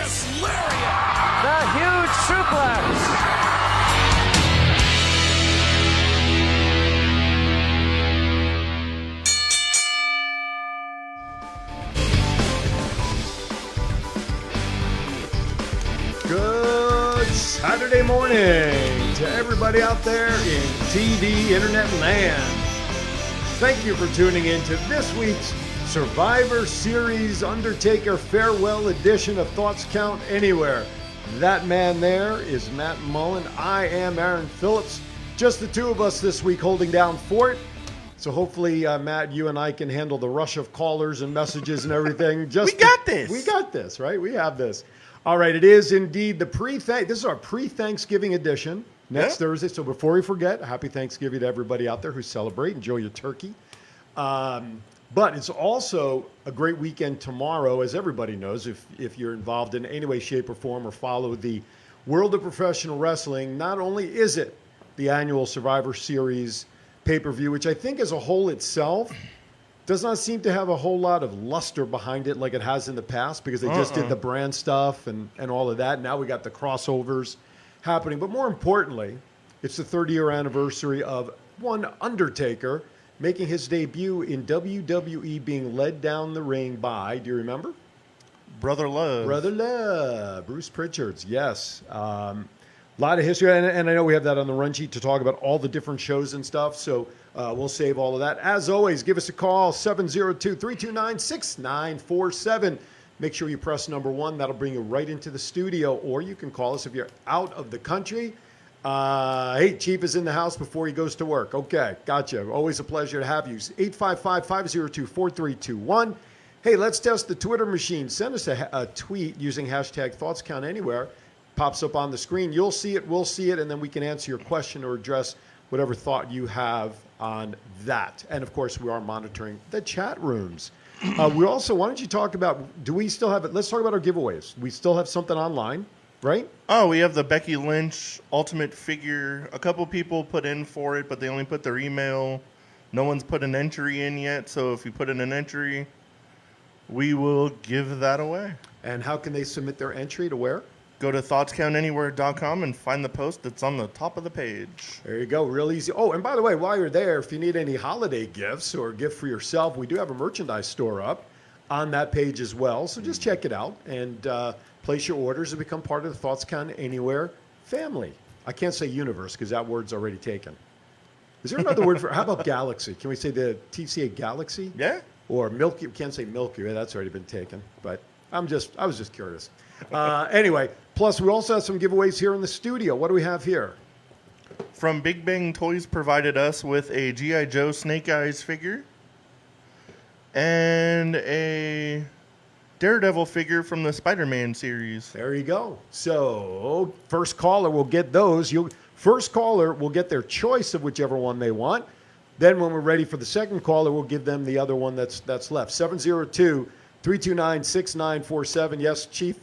Swiss lariat. The huge suplex. Good Saturday morning to everybody out there in TV Internet land. Thank you for tuning in to this week's Survivor Series Undertaker Farewell Edition of Thoughts Count Anywhere. That man there is Matt Mullen. I am Aaron Phillips. Just the two of us this week holding down fort. So hopefully, Matt, you and I can handle the rush of callers and messages and everything. We got this. We got this, right? We have this. All right, it is indeed the this is our pre-Thanksgiving edition next Thursday. So before we forget, happy Thanksgiving to everybody out there who celebrate. Enjoy your turkey. But it's also a great weekend tomorrow, as everybody knows, if you're involved in any way, shape, or form or follow the world of professional wrestling. Not only is it the annual Survivor Series pay-per-view, which I think as a whole itself does not seem to have a whole lot of luster behind it like it has in the past, because they just did the brand stuff and all of that. Now we got the crossovers happening. But more importantly, it's the 30-year anniversary of one Undertaker making his debut in WWE, being led down the ring by, do you remember? Brother Love. Brother Love, Bruce Pritchard's, yes. A lot of history, and I know we have that on the run sheet to talk about all the different shows and stuff, so we'll save all of that. As always, give us a call, 702-329-6947. Make sure you press number 1. That'll bring you right into the studio, or you can call us if you're out of the country. Hey, Chief is in the house before he goes to work. Okay, gotcha. Always a pleasure to have you. 855-502-4321. Hey, let's test the Twitter machine. Send us a tweet using hashtag ThoughtsCountAnywhere. Pops up on the screen. You'll see it, we'll see it, and then we can answer your question or address whatever thought you have on that. And, of course, we are monitoring the chat rooms. We also, why don't you talk about, do we still have it? Let's talk about our giveaways. We still have something online, right? Oh, we have the Becky Lynch Ultimate Figure. A couple people put in for it, but they only put their email. No one's put an entry in yet, so if you put in an entry, we will give that away. And how can they submit their entry to where? Go to thoughtscountanywhere.com and find the post that's on the top of the page. There you go. Real easy. Oh, and by the way, while you're there, if you need any holiday gifts or a gift for yourself, we do have a merchandise store up on that page as well. So just check it out and place your orders and become part of the Thoughts Count Anywhere family. I can't say universe because that word's already taken. Is there another word for, how about galaxy? Can we say the TCA galaxy? Yeah. Or Milky, we can't say Milky Way, that's already been taken. But I was just curious. Anyway, plus we also have some giveaways here in the studio. What do we have here? From Big Bang Toys provided us with a G.I. Joe Snake Eyes figure and a Daredevil figure from the Spider-Man series. There you go. So first caller will get those. First caller will get their choice of whichever one they want. Then when we're ready for the second caller, we'll give them the other one that's left. 702-329-6947. Yes, Chief.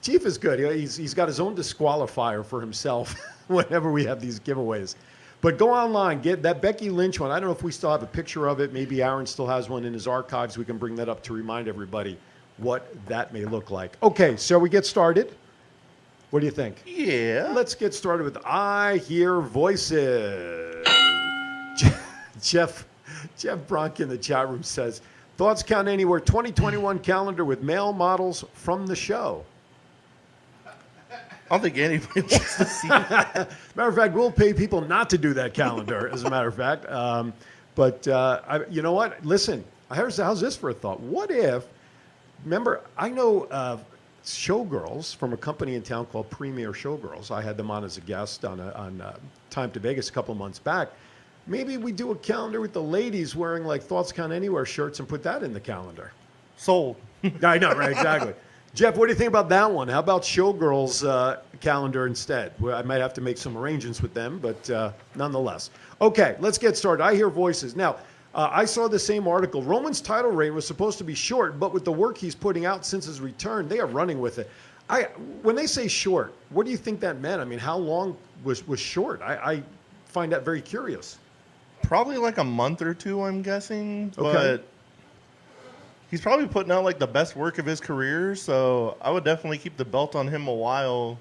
Chief is good. He's got his own disqualifier for himself whenever we have these giveaways. But go online, get that Becky Lynch one. I don't know if we still have a picture of it. Maybe Aaron still has one in his archives. We can bring that up to remind everybody what that may look like. Okay, so we get started. What do you think? Yeah. Let's get started with I Hear Voices. Jeff Bronk in the chat room says, Thoughts Count Anywhere 2021 calendar with male models from the show. I don't think anybody wants to see that. Matter of fact, we'll pay people not to do that calendar, as a matter of fact. You know what? Listen, how's this for a thought? What if, remember, I know showgirls from a company in town called Premier Showgirls. I had them on as a guest on Time to Vegas a couple of months back. Maybe we do a calendar with the ladies wearing like Thoughts Count Anywhere shirts and put that in the calendar. Sold. I know, right? Exactly. Jeff, what do you think about that one? How about Showgirls calendar instead? Well, I might have to make some arrangements with them, but nonetheless. Okay, let's get started. I Hear Voices. Now, I saw the same article. Roman's title reign was supposed to be short, but with the work he's putting out since his return, they are running with it. When they say short, what do you think that meant? I mean, how long was short? I find that very curious. Probably like a month or two, I'm guessing. Okay. But he's probably putting out like the best work of his career. So I would definitely keep the belt on him a while.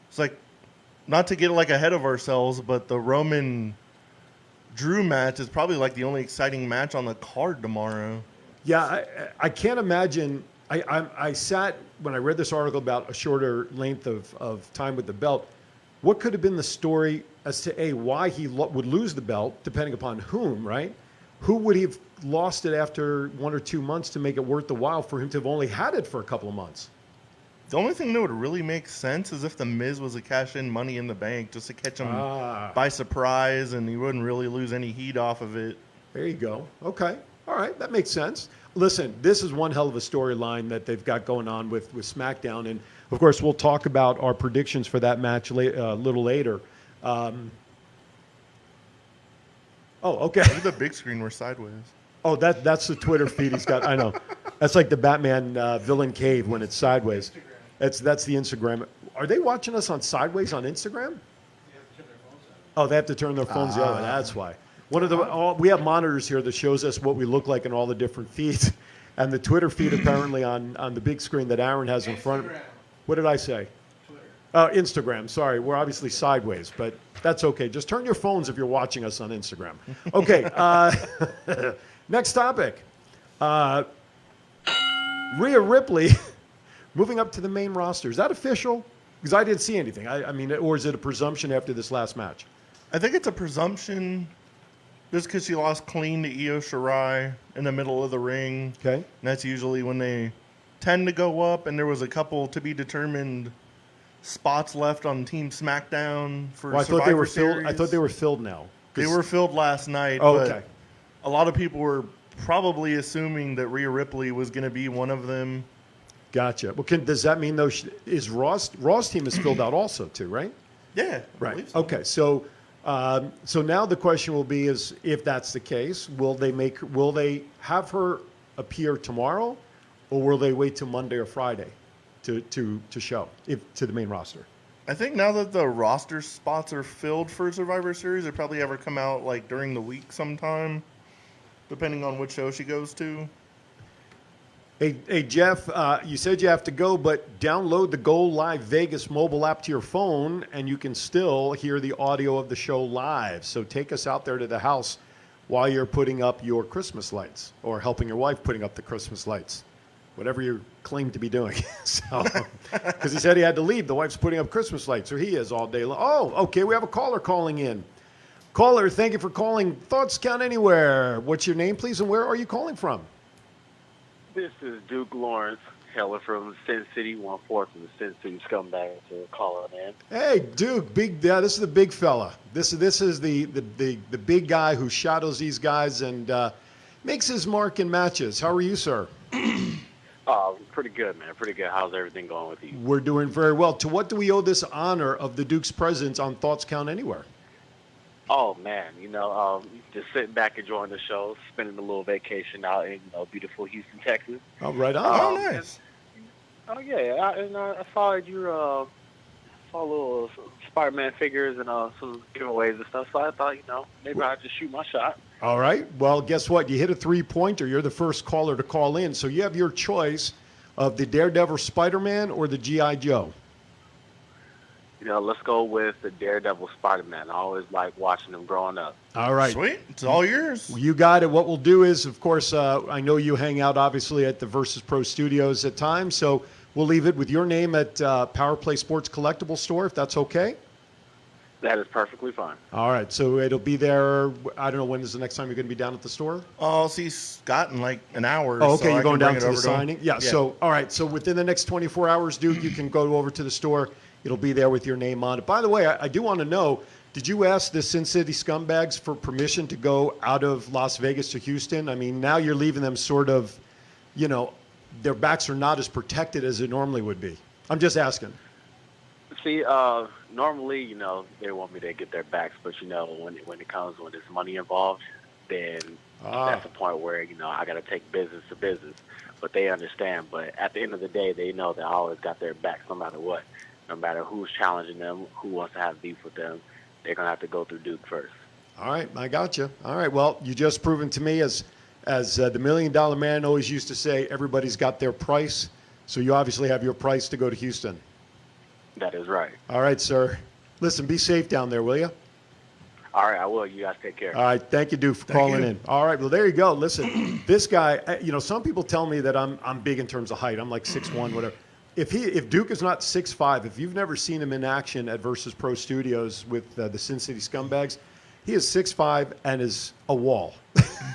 It's like, not to get like ahead of ourselves, but the Roman Drew match is probably like the only exciting match on the card tomorrow. Yeah, I can't imagine. I sat when I read this article about a shorter length of time with the belt. What could have been the story as to why he would lose the belt, depending upon whom, right? Who would he have lost it after 1 or 2 months to make it worth the while for him to have only had it for a couple of months? The only thing that would really make sense is if the Miz was to cash in Money in the Bank just to catch him by surprise, and he wouldn't really lose any heat off of it. There you go. Okay. All right. That makes sense. Listen, this is one hell of a storyline that they've got going on with SmackDown. And, of course, we'll talk about our predictions for that match a little later. Oh, okay. Look at the big screen. We're sideways. Oh, that's the Twitter feed he's got. I know. That's like the Batman villain cave when it's sideways. That's the Instagram. Are they watching us on sideways on Instagram? Oh, they have to turn their phones the other way. That's why. We have monitors here that shows us what we look like in all the different feeds, and the Twitter feed apparently on the big screen that Aaron has in front of him. What did I say? Twitter. Instagram. Sorry, we're obviously sideways, but that's okay. Just turn your phones if you're watching us on Instagram. Okay. Next topic. Rhea Ripley moving up to the main roster. Is that official? Because I didn't see anything. I mean, or is it a presumption after this last match? I think it's a presumption just because she lost clean to Io Shirai in the middle of the ring. Okay. And that's usually when they tend to go up, and there was a couple to be determined spots left on Team SmackDown for Survivor Series. I thought they were filled now. They were filled last night. Oh, but okay. a lot of people were probably assuming that Rhea Ripley was going to be one of them. Gotcha. Well, does that mean though? Is Raw's team is filled out also too, right? Yeah. Right. So. Okay. So now the question will be: is if that's the case, will they have her appear tomorrow, or will they wait till Monday or Friday to show to the main roster? I think now that the roster spots are filled for Survivor Series, they probably ever come out like during the week sometime, depending on which show she goes to. Hey Jeff, you said you have to go, but download the Go Live Vegas mobile app to your phone, and you can still hear the audio of the show live. So take us out there to the house while you're putting up your Christmas lights, or helping your wife putting up the Christmas lights, whatever you claim to be doing. So, because he said he had to leave, the wife's putting up Christmas lights, or he is all day long. Oh, okay, we have a caller calling in. Caller, thank you for calling. Thoughts Count Anywhere. What's your name, please, and where are you calling from? This is Duke Lawrence, hailing from Sin City, 1/4 of the Sin City Scumbags calling in. Hey, Duke, this is the big fella. This is the big guy who shadows these guys and makes his mark in matches. How are you, sir? Pretty good, man. Pretty good. How's everything going with you? We're doing very well. To what do we owe this honor of the Duke's presence on Thoughts Count Anywhere? Oh, man. Just sitting back enjoying the show, spending a little vacation out in beautiful Houston, Texas. Oh, right on. Oh, nice. Oh, yeah. I saw you saw little Spider-Man figures and some giveaways and stuff. So I thought, maybe I'd just shoot my shot. All right. Well, guess what? You hit a three-pointer. You're the first caller to call in. So you have your choice of the Daredevil Spider-Man or the G.I. Joe. Let's go with the Daredevil Spider-Man. I always like watching them growing up. All right. Sweet. It's all yours. You got it. What we'll do is, of course, I know you hang out, obviously, at the Versus Pro Studios at times. So we'll leave it with your name at Power Play Sports Collectible Store, if that's okay. That is perfectly fine. All right. So it'll be there. I don't know, when is the next time you're going to be down at the store? I'll see Scott in like an hour. Oh, okay. So You're going down bring to it the over to him. signing? Yeah. So, all right. So within the next 24 hours, Duke, you can go over to the store. It'll be there with your name on it. By the way, I do want to know, did you ask the Sin City Scumbags for permission to go out of Las Vegas to Houston? I mean, now you're leaving them sort of, their backs are not as protected as it normally would be. I'm just asking. See, normally, they want me to get their backs, but when there's money involved, then that's a point where I got to take business to business. But they understand. But at the end of the day, they know that I always got their backs, no matter what. No matter who's challenging them, who wants to have beef with them, they're gonna have to go through Duke first. All right, I got you. All right, well, you just proven to me as As the $1 Million Man always used to say, everybody's got their price. So you obviously have your price to go to Houston. That is right. All right, sir. Listen, be safe down there, will you? All right, I will. You guys take care. All right, thank you, Duke, for calling in. All right, well, there you go. Listen, this guy, some people tell me that I'm big in terms of height. I'm like 6'1", whatever. If Duke is not 6'5", if you've never seen him in action at Versus Pro Studios with the Sin City Scumbags, he is 6'5" and is a wall.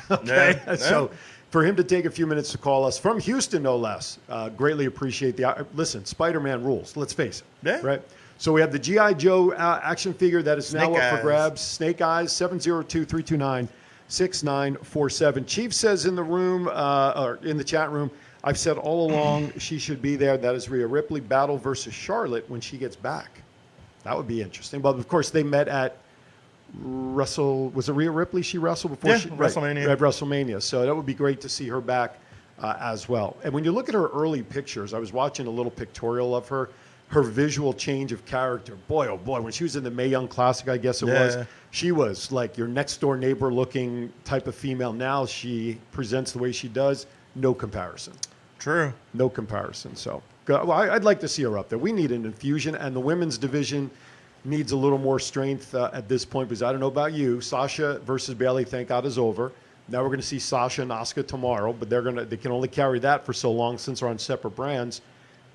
Okay, so for him to take a few minutes to call us from Houston, no less, greatly appreciate the. Listen, Spider-Man rules. Let's face it. Yeah. Right. So we have the G.I. Joe action figure that is now up for grabs. Snake Eyes, 702-329-6947. Chief says in the room, or in the chat room, I've said all along she should be there. That is Rhea Ripley battle versus Charlotte when she gets back. That would be interesting. But, of course, they met at was it Rhea Ripley she wrestled before? WrestleMania. Right, at WrestleMania. So that would be great to see her back as well. And when you look at her early pictures, I was watching a little pictorial of her visual change of character. Boy, oh boy, when she was in the Mae Young Classic, I guess it was, she was like your next door neighbor looking type of female. Now she presents the way she does. No comparison. True. No comparison. So well, I'd like to see her up there. We need an infusion, and the women's division needs a little more strength at this point, because I don't know about you. Sasha versus Bayley, thank God, is over. Now we're going to see Sasha and Asuka tomorrow, but they can only carry that for so long since they're on separate brands.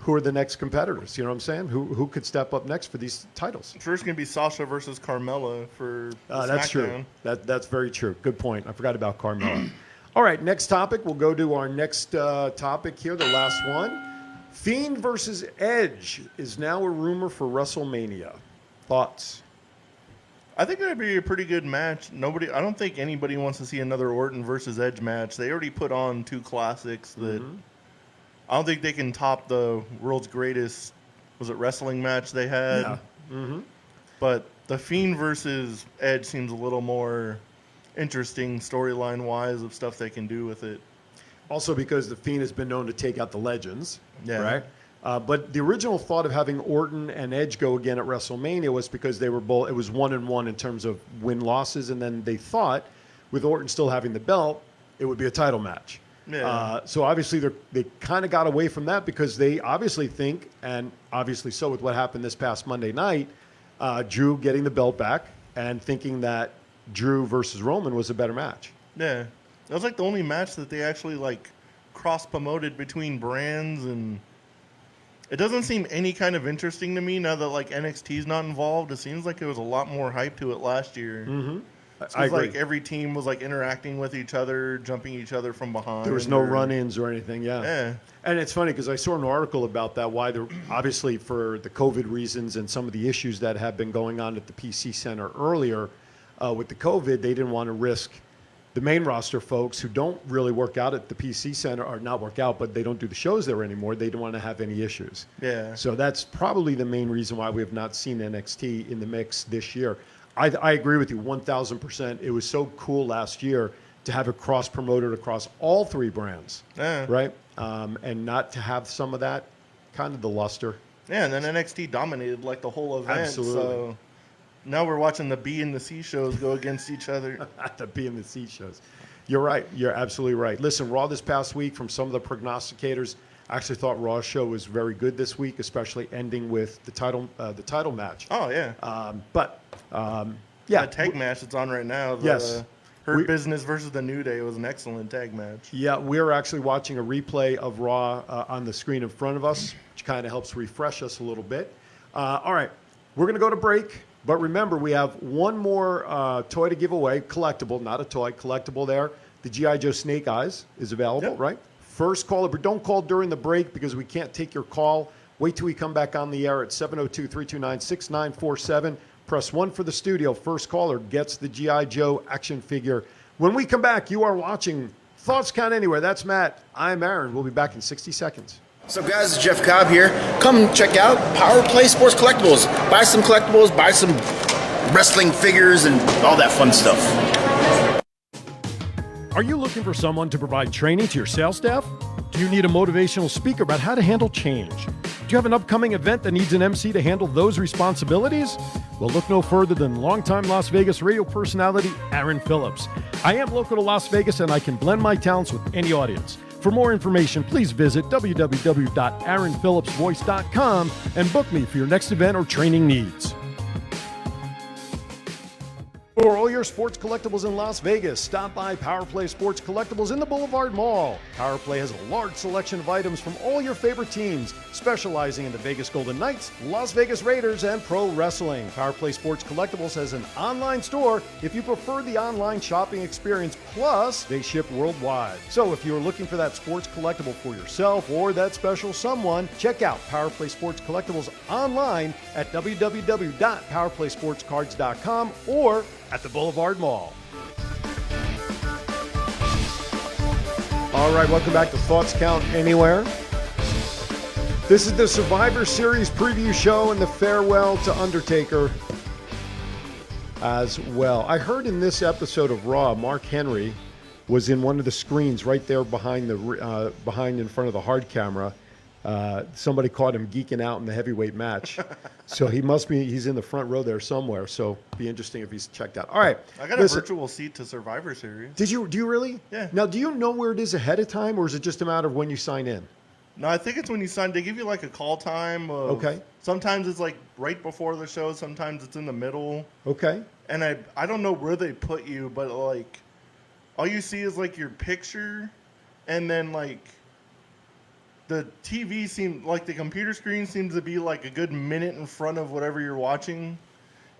Who are the next competitors? You know what I'm saying? Who could step up next for these titles? First going to be Sasha versus Carmella for that's SmackDown. True. That's very true. Good point. I forgot about Carmella. All right, next topic. We'll go to our next topic here, the last one. Fiend versus Edge is now a rumor for WrestleMania. Thoughts? I think that'd be a pretty good match. I don't think anybody wants to see another Orton versus Edge match. They already put on two classics that I don't think they can top the world's greatest, was it wrestling match they had? Yeah. Mm-hmm. But the Fiend versus Edge seems a little more interesting storyline-wise of stuff they can do with it. Also because the Fiend has been known to take out the legends, right? But the original thought of having Orton and Edge go again at WrestleMania was because they were both, it was 1-1 in terms of win-losses, and then they thought with Orton still having the belt, it would be a title match. Yeah. So obviously they kind of got away from that because they obviously think, and obviously so with what happened this past Monday night, Drew getting the belt back and thinking that Drew versus Roman was a better match. Yeah. That was like the only match that they actually like cross-promoted between brands, and it doesn't seem any kind of interesting to me now that like NXT's not involved. It seems like there was a lot more hype to it last year. Mm-hmm. I agree. Like every team was like interacting with each other, jumping each other from behind. There was no run-ins or anything, Yeah. And it's funny because I saw an article about that, why they're obviously for the COVID reasons and some of the issues that have been going on at the PC Center earlier with the COVID, they didn't want to risk the main roster folks who don't really work out at the PC Center, or not work out, but they don't do the shows there anymore. They don't want to have any issues. Yeah. So that's probably the main reason why we have not seen NXT in the mix this year. I agree with you 1,000%. It was so cool last year to have it cross-promoted across all three brands, right? And not to have some of that, kind of the luster. Yeah, and then NXT dominated like the whole event. Absolutely. So now we're watching the B and the C shows go against each other. The B and the C shows. You're right. You're absolutely right. Listen, Raw this past week, from some of the prognosticators, I actually thought Raw's show was very good this week, especially ending with the title match. Oh, yeah. Yeah. The tag match that's on right now. Yes. Hurt Business versus the New Day was an excellent tag match. Yeah, we're actually watching a replay of Raw on the screen in front of us, which kind of helps refresh us a little bit. All right, we're going to go to break. But remember, we have one more toy to give away, collectible, not a toy, collectible there. The G.I. Joe Snake Eyes is available, right? First caller, but don't call during the break because we can't take your call. Wait till we come back on the air at 702-329-6947. Press 1 for the studio. First caller gets the G.I. Joe action figure. When we come back, you are watching Thoughts Count Anywhere. That's Matt. I'm Aaron. We'll be back in 60 seconds. What's up, guys? It's Jeff Cobb here. Come check out Power Play Sports Collectibles. Buy some collectibles, buy some wrestling figures, and all that fun stuff. Are you looking for someone to provide training to your sales staff? Do you need a motivational speaker about how to handle change? Do you have an upcoming event that needs an MC to handle those responsibilities? Well, look no further than longtime Las Vegas radio personality Aaron Phillips. I am local to Las Vegas, and I can blend my talents with any audience. For more information, please visit www.aaronphillipsvoice.com and book me for your next event or training needs. For all your sports collectibles in Las Vegas, stop by Power Play Sports Collectibles in the Boulevard Mall. Power Play has a large selection of items from all your favorite teams, specializing in the Vegas Golden Knights, Las Vegas Raiders, and pro wrestling. Power Play Sports Collectibles has an online store if you prefer the online shopping experience, plus they ship worldwide. So if you're looking for that sports collectible for yourself or that special someone, check out Power Play Sports Collectibles online at www.powerplaysportscards.com or at the Boulevard Mall. All right, welcome back to Thoughts Count Anywhere. This is the Survivor Series preview show and the farewell to Undertaker as well. I heard in this episode of Raw, Mark Henry was in one of the screens right there behind in front of the hard camera. Somebody caught him geeking out in the heavyweight match. So he's in the front row there somewhere. So be interesting if he's checked out. All right. I got a virtual seat to Survivor Series. Do you really? Yeah. Now, do you know where it is ahead of time, or is it just a matter of when you sign in? No, I think it's when you sign. They give you like a call time. Okay. Sometimes it's like right before the show. Sometimes it's in the middle. Okay. And I don't know where they put you, but like all you see is like your picture, and then like the TV seems like the computer screen seems to be like a good minute in front of whatever you're watching.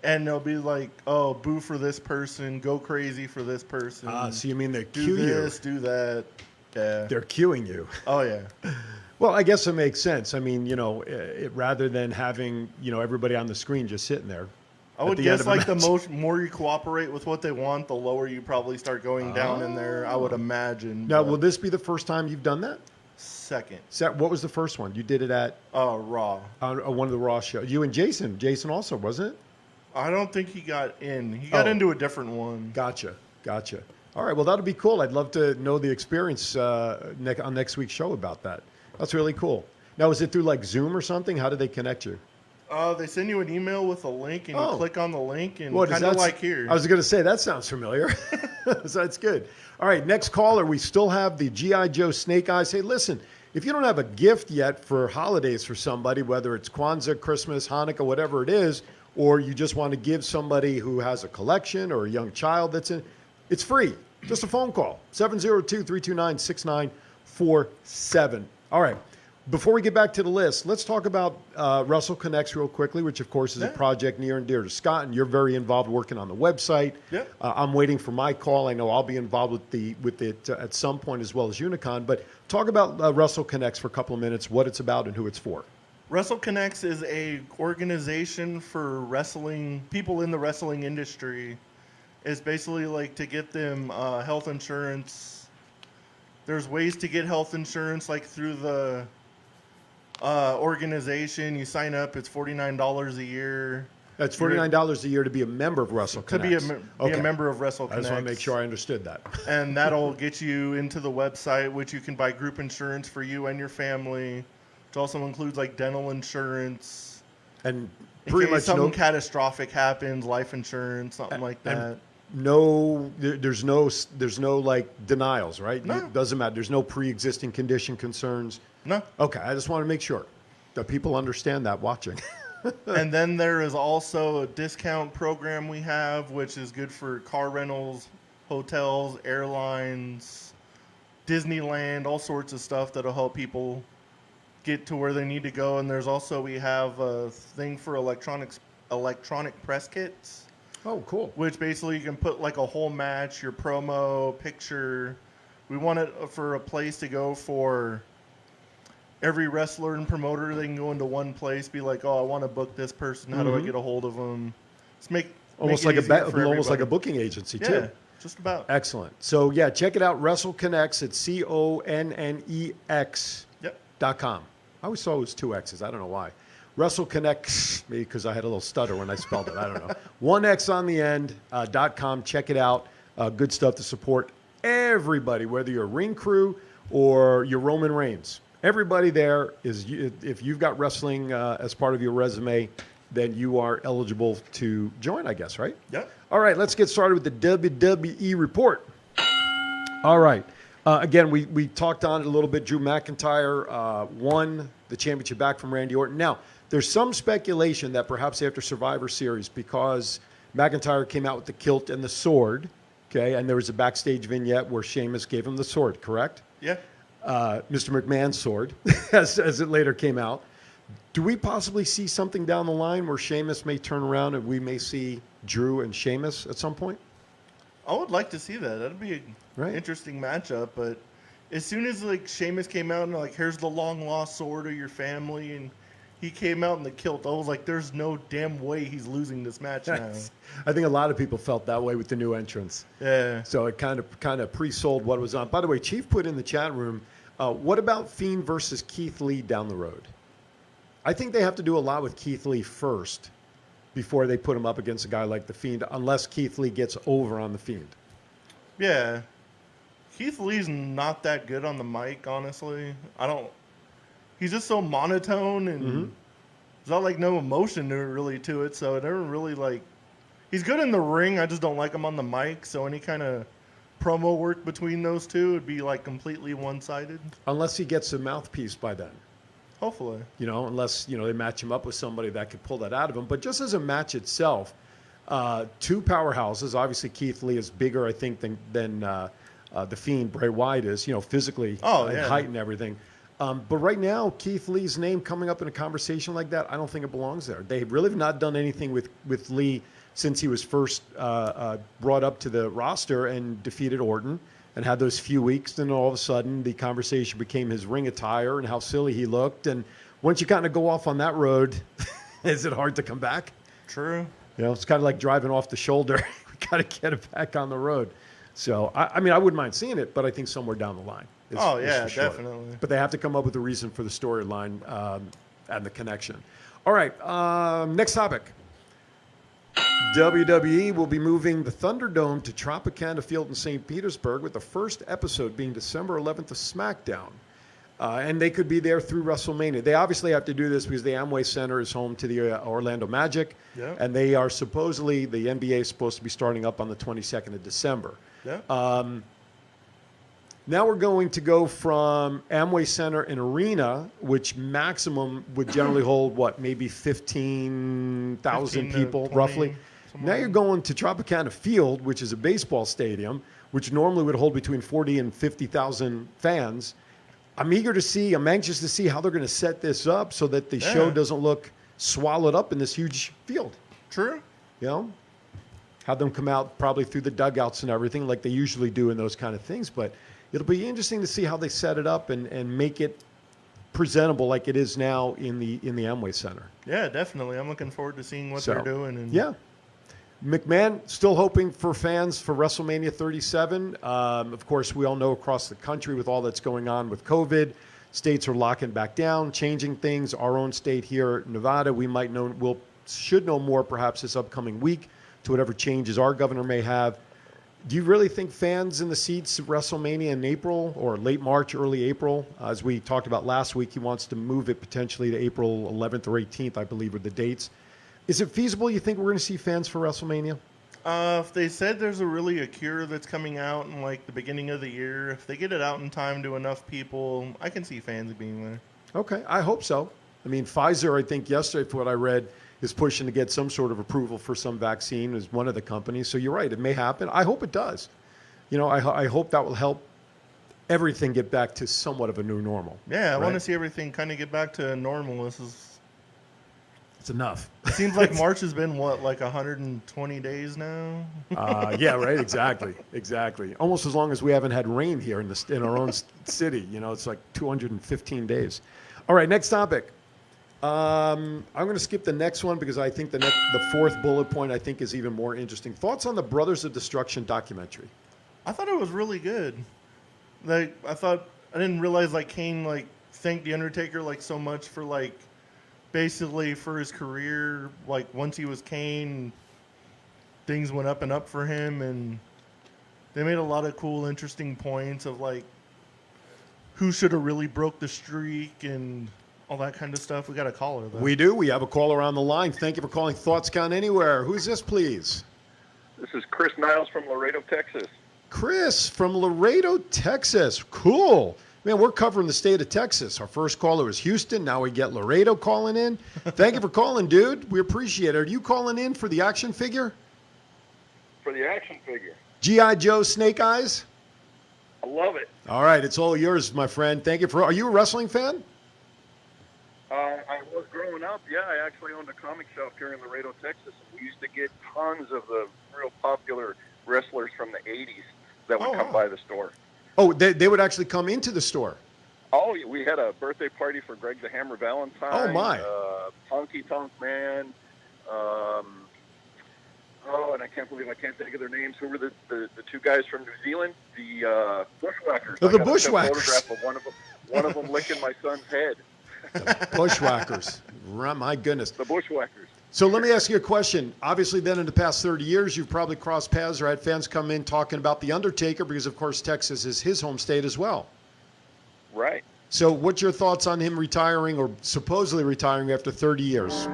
And they'll be like, oh, boo for this person, go crazy for this person. So you mean they do cue this, you? do that. Yeah. They're cueing you. Oh, yeah. Well, I guess it makes sense. I mean, rather than having, everybody on the screen just sitting there. I would guess like the more you cooperate with what they want, the lower you probably start going down in there, I would imagine. Now, will this be the first time you've done that? Second. What was the first one? You did it at? Raw. One of the Raw shows. You and Jason. Jason also, wasn't it? I don't think he got in. He got into a different one. Gotcha. All right, well, that'll be cool. I'd love to know the experience on next week's show about that. That's really cool. Now, is it through like Zoom or something? How do they connect you? They send you an email with a link, and you click on the link, and kind of like here. I was going to say, that sounds familiar. So that's good. All right, next caller. We still have the G.I. Joe Snake Eyes. Hey, listen, if you don't have a gift yet for holidays for somebody, whether it's Kwanzaa, Christmas, Hanukkah, whatever it is, or you just want to give somebody who has a collection or a young child that's in, it's free. Just a phone call, 702-329-6947. All right. Before we get back to the list, let's talk about Wrestle Connects real quickly, which, of course, is a project near and dear to Scott, and you're very involved working on the website. Yeah. I'm waiting for my call. I know I'll be involved with it at some point as well as Unicon. But talk about Wrestle Connects for a couple of minutes, what it's about and who it's for. Wrestle Connects is a organization for wrestling people in the wrestling industry. It's basically like to get them health insurance. There's ways to get health insurance like through the organization. You sign up. It's $49 a year. That's $49 a year to be a member of Wrestle Connects. To be a member of Wrestle Connects. I just want to make sure I understood that. And that'll get you into the website, which you can buy group insurance for you and your family. It also includes like dental insurance. And pretty much something catastrophic happens, life insurance, something like that. There's no like denials, right? No. It doesn't matter. There's no pre-existing condition concerns. No. Okay, I just want to make sure that people understand that watching. And then there is also a discount program we have, which is good for car rentals, hotels, airlines, Disneyland, all sorts of stuff that'll help people get to where they need to go. And we have a thing for electronic press kits. Oh, cool. Which basically you can put like a whole match, your promo, picture. We want it for a place to go for every wrestler and promoter. They can go into one place, be like, oh, I want to book this person. How do I get a hold of them? Let's almost like a booking agency too. Yeah, just about. Excellent. So yeah, check it out. Wrestle Connects at CONNEX.com. I always thought it was two X's. I don't know why. Wrestle Connects, maybe because I had a little stutter when I spelled it. I don't know. One X on the end, .com. Check it out. Good stuff to support everybody, whether you're a ring crew or you're Roman Reigns. Everybody there is, if you've got wrestling as part of your resume, then you are eligible to join, I guess, right? Yeah. All right, let's get started with the WWE report. All right. Again, we talked on it a little bit. Drew McIntyre won the championship back from Randy Orton. Now, there's some speculation that perhaps after Survivor Series, because McIntyre came out with the kilt and the sword, okay, and there was a backstage vignette where Sheamus gave him the sword, correct? Yeah. Mr. McMahon's sword, as it later came out. Do we possibly see something down the line where Sheamus may turn around and we may see Drew and Sheamus at some point? I would like to see that. That'd be an interesting matchup. But as soon as like Sheamus came out and like, here's the long lost sword of your family, and he came out in the kilt, I was like, there's no damn way he's losing this match now. I think a lot of people felt that way with the new entrance. Yeah. So it kind of pre-sold what was on. By the way, Chief put in the chat room, what about Fiend versus Keith Lee down the road? I think they have to do a lot with Keith Lee first before they put him up against a guy like The Fiend, unless Keith Lee gets over on The Fiend. Yeah. Keith Lee's not that good on the mic, honestly. He's just so monotone, and there's not like no emotion really to it, so it never really like, he's good in the ring, I just don't like him on the mic, so any kind of promo work between those two would be like completely one-sided. Unless he gets a mouthpiece by then. Hopefully. Unless, they match him up with somebody that could pull that out of him. But just as a match itself, two powerhouses. Obviously, Keith Lee is bigger, I think, than The Fiend, Bray Wyatt is, physically and height and everything. But right now, Keith Lee's name coming up in a conversation like that, I don't think it belongs there. They really have not done anything with Lee since he was first brought up to the roster and defeated Orton and had those few weeks. Then all of a sudden, the conversation became his ring attire and how silly he looked. And once you kind of go off on that road, is it hard to come back? True. It's kind of like driving off the shoulder. We got to get it back on the road. So, I mean, I wouldn't mind seeing it, but I think somewhere down the line. Is for sure. Definitely. But they have to come up with a reason for the storyline and the connection. All right, next topic. WWE will be moving the Thunderdome to Tropicana Field in St. Petersburg, with the first episode being December 11th of SmackDown. And they could be there through WrestleMania. They obviously have to do this because the Amway Center is home to the Orlando Magic. Yeah. And they are supposedly, the NBA is supposed to be starting up on the 22nd of December. Yeah. Now we're going to go from Amway Center and Arena, which maximum would generally hold, maybe 15,000 people, 20, roughly. Now you're going to Tropicana Field, which is a baseball stadium, which normally would hold between 40 and 50,000 fans. I'm anxious to see how they're going to set this up so that the show doesn't look swallowed up in this huge field. True. Have them come out probably through the dugouts and everything like they usually do in those kind of things. But it'll be interesting to see how they set it up and make it presentable like it is now in the Amway Center. Yeah, definitely. I'm looking forward to seeing what they're doing. And yeah. McMahon still hoping for fans for WrestleMania 37. Of course, we all know across the country with all that's going on with COVID, states are locking back down, changing things. Our own state here, Nevada, should know more perhaps this upcoming week to whatever changes our governor may have. Do you really think fans in the seats at WrestleMania in April or late March, early April? As we talked about last week, he wants to move it potentially to April 11th or 18th, I believe, are the dates. Is it feasible, you think, we're going to see fans for WrestleMania? If they said there's a cure that's coming out in like the beginning of the year, if they get it out in time to enough people, I can see fans being there. Okay, I hope so. I mean, Pfizer, I think yesterday, for what I read, is pushing to get some sort of approval for some vaccine as one of the companies. So you're right, it may happen. I hope it does. I hope that will help everything get back to somewhat of a new normal. Yeah, I want to see everything kind of get back to normal. It's enough. It seems like March has been, like 120 days now? Yeah, right, exactly. Almost as long as we haven't had rain here in our own city. It's like 215 days. All right, next topic. I'm going to skip the next one because I think the fourth bullet point I think is even more interesting. Thoughts on the Brothers of Destruction documentary? I thought it was really good. I didn't realize Kane thanked the Undertaker so much for basically for his career. Once he was Kane, things went up and up for him, and they made a lot of cool, interesting points of who should have really broke the streak and all that kind of stuff. We got a caller, though. We do. We have a caller on the line. Thank you for calling Thoughts Count Anywhere. Who's this, please? This is Chris Niles from Laredo, Texas. Chris from Laredo, Texas. Cool. Man, we're covering the state of Texas. Our first caller was Houston. Now we get Laredo calling in. Thank you for calling, dude. We appreciate it. Are you calling in for the action figure? For the action figure. G.I. Joe Snake Eyes? I love it. All right, it's all yours, my friend. Thank you for. Are you a wrestling fan? I was growing up, yeah. I actually owned a comic shop here in Laredo, Texas. And we used to get tons of the real popular wrestlers from the 80s that would come by the store. Oh, they would actually come into the store. Oh, we had a birthday party for Greg the Hammer Valentine. Oh, my. Honky Tonk Man. And I can't believe I can't think of their names. Who were the two guys from New Zealand? The Bushwhackers. Oh, the I got Bushwhackers. A photograph of one of them licking my son's head. Bushwhackers. My goodness. The Bushwhackers. So let me ask you a question. Obviously, then in the past 30 years, you've probably crossed paths or had fans come in talking about The Undertaker because, of course, Texas is his home state as well. Right. So what's your thoughts on him retiring or supposedly retiring after 30 years?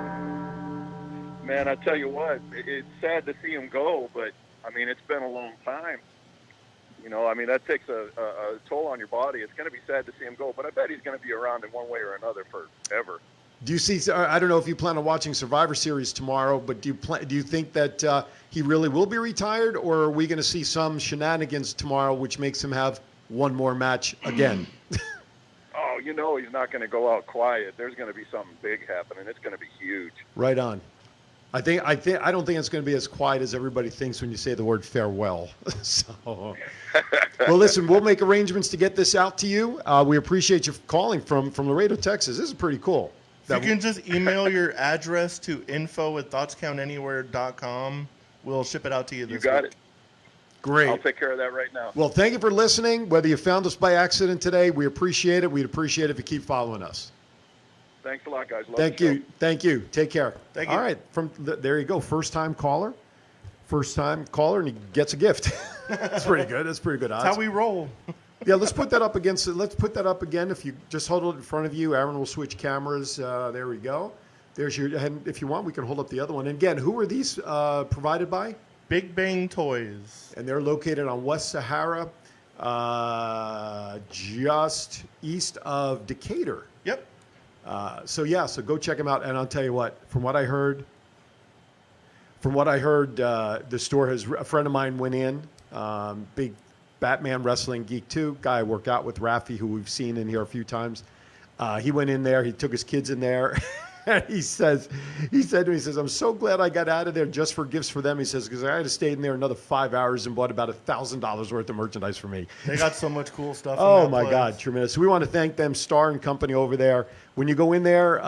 Man, I tell you what, it's sad to see him go, but, I mean, it's been a long time. You know, I mean, that takes a toll on your body. It's going to be sad to see him go, but I bet he's going to be around in one way or another forever. Do you see? I don't know if you plan on watching Survivor Series tomorrow, but do you think that he really will be retired, or are we going to see some shenanigans tomorrow, which makes him have one more match again? Oh, you know he's not going to go out quiet. There's going to be something big happening. It's going to be huge. Right on. I don't think it's going to be as quiet as everybody thinks when you say the word farewell. So, well, listen, we'll make arrangements to get this out to you. We appreciate you calling from Laredo, Texas. This is pretty cool. If you can just email your address to info@thoughtscountanywhere.com, we'll ship it out to you this week. You got it. Great. I'll take care of that right now. Well, thank you for listening. Whether you found us by accident today, we appreciate it. We'd appreciate it if you keep following us. Thanks a lot, guys. Love Thank the show. you. Thank you. Take care. Thank you. All right. There you go. First-time caller, and he gets a gift. That's pretty good. That's pretty good odds. That's how we roll. Yeah, let's put that up against it. Let's put that up again. If you just hold it in front of you, Aaron will switch cameras. There we go. There's your. And if you want, we can hold up the other one. And again, who are these provided by? Big Bang Toys. And they're located on West Sahara, just east of Decatur. Yep. So go check them out. And I'll tell you what, from what I heard, the store has, a friend of mine went in, big Batman wrestling geek too, guy I work out with, Rafi, who we've seen in here a few times. He went in there, he took his kids in there. And he said to me, I'm so glad I got out of there just for gifts for them. He says, because I had to stay in there another 5 hours and bought about $1,000 worth of merchandise for me. They got so much cool stuff. Oh my God, tremendous. So we want to thank them, Star and Company over there. When you go in there,